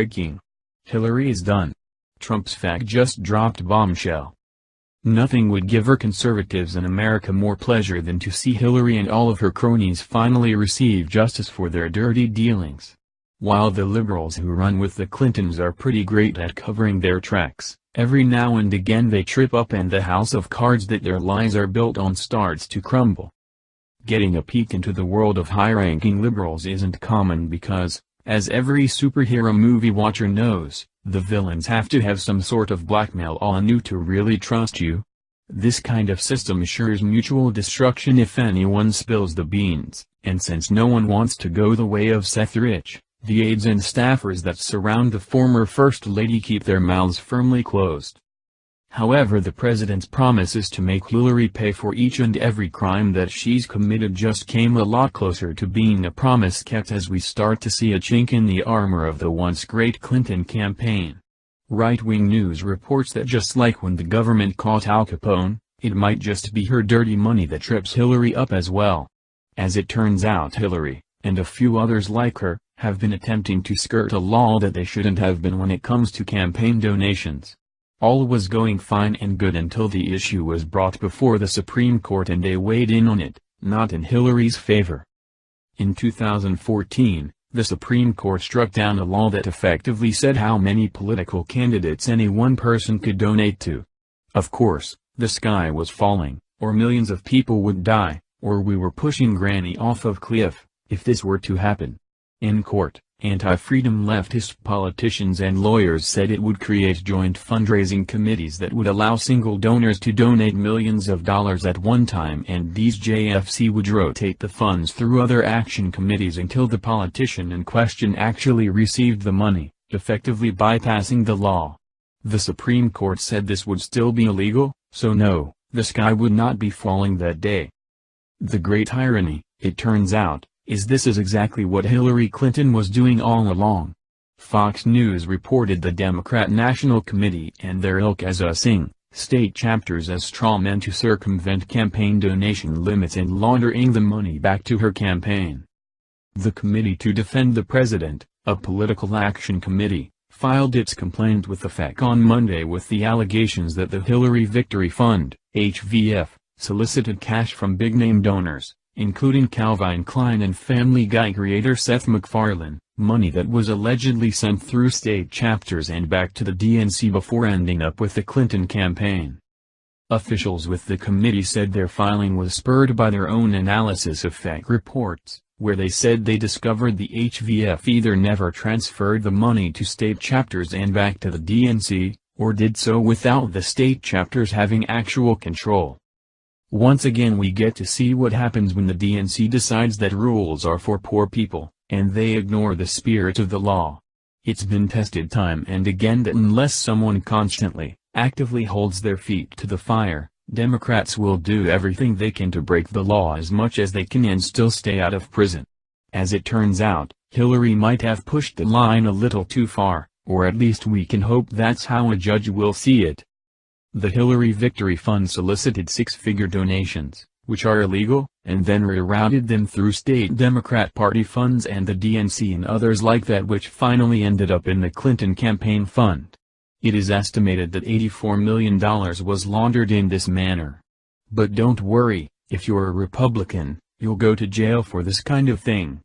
Breaking. Hillary is done. Trump's FEC just dropped bombshell. Nothing would give her conservatives in America more pleasure than to see Hillary and all of her cronies finally receive justice for their dirty dealings. While the liberals who run with the Clintons are pretty great at covering their tracks, every now and again they trip up and the house of cards that their lies are built on starts to crumble. Getting a peek into the world of high-ranking liberals isn't common because, as every superhero movie watcher knows, the villains have to have some sort of blackmail on you to really trust you. This kind of system assures mutual destruction if anyone spills the beans, and since no one wants to go the way of Seth Rich, the aides and staffers that surround the former First Lady keep their mouths firmly closed. However, the president's promises to make Hillary pay for each and every crime that she's committed just came a lot closer to being a promise kept as we start to see a chink in the armor of the once great Clinton campaign. Right-wing news reports that just like when the government caught Al Capone, it might just be her dirty money that trips Hillary up as well. As it turns out, Hillary, and a few others like her, have been attempting to skirt a law that they shouldn't have been when it comes to campaign donations. All was going fine and good until the issue was brought before the Supreme Court and they weighed in on it, not in Hillary's favor. In 2014, the Supreme Court struck down a law that effectively said how many political candidates any one person could donate to. Of course, the sky was falling, or millions of people would die, or we were pushing Granny off of cliff, if this were to happen. In court, anti-freedom leftist politicians and lawyers said it would create joint fundraising committees that would allow single donors to donate millions of dollars at one time, and these JFC would rotate the funds through other action committees until the politician in question actually received the money, effectively bypassing the law. The Supreme Court said this would still be illegal, so no, the sky would not be falling that day. The great irony, it turns out, is this is exactly what Hillary Clinton was doing all along. Fox News reported the Democrat National Committee and their ilk as using state chapters as straw men to circumvent campaign donation limits and laundering the money back to her campaign. The Committee to Defend the President, a political action committee, filed its complaint with the FEC on Monday with the allegations that the Hillary Victory Fund, HVF, solicited cash from big-name donors, including Calvin Klein and Family Guy creator Seth MacFarlane, money that was allegedly sent through state chapters and back to the DNC before ending up with the Clinton campaign. Officials with the committee said their filing was spurred by their own analysis of FEC reports, where they said they discovered the HVF either never transferred the money to state chapters and back to the DNC, or did so without the state chapters having actual control. Once again we get to see what happens when the DNC decides that rules are for poor people, and they ignore the spirit of the law. It's been tested time and again that unless someone constantly, actively holds their feet to the fire, Democrats will do everything they can to break the law as much as they can and still stay out of prison. As it turns out, Hillary might have pushed the line a little too far, or at least we can hope that's how a judge will see it. The Hillary Victory Fund solicited six-figure donations, which are illegal, and then rerouted them through state Democrat Party funds and the DNC and others like that, which finally ended up in the Clinton campaign fund. It is estimated that $84 million was laundered in this manner. But don't worry, if you're a Republican, you'll go to jail for this kind of thing.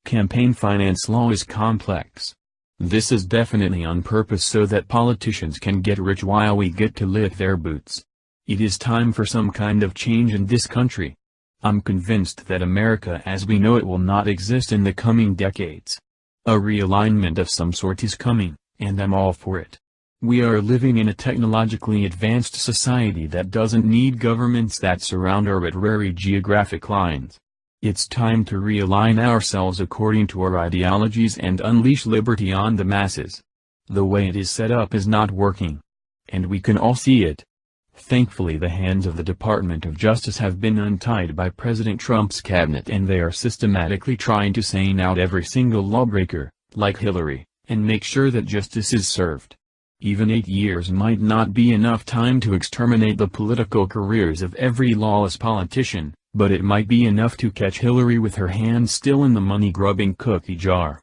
Campaign finance law is complex. This is definitely on purpose so that politicians can get rich while we get to lick their boots. It is time for some kind of change in this country. I'm convinced that America as we know it will not exist in the coming decades. A realignment of some sort is coming, and I'm all for it. We are living in a technologically advanced society that doesn't need governments that surround arbitrary geographic lines. It's time to realign ourselves according to our ideologies and unleash liberty on the masses. The way it is set up is not working. And we can all see it. Thankfully the hands of the Department of Justice have been untied by President Trump's cabinet and they are systematically trying to sane out every single lawbreaker, like Hillary, and make sure that justice is served. Even 8 years might not be enough time to exterminate the political careers of every lawless politician, but it might be enough to catch Hillary with her hands still in the money-grubbing cookie jar.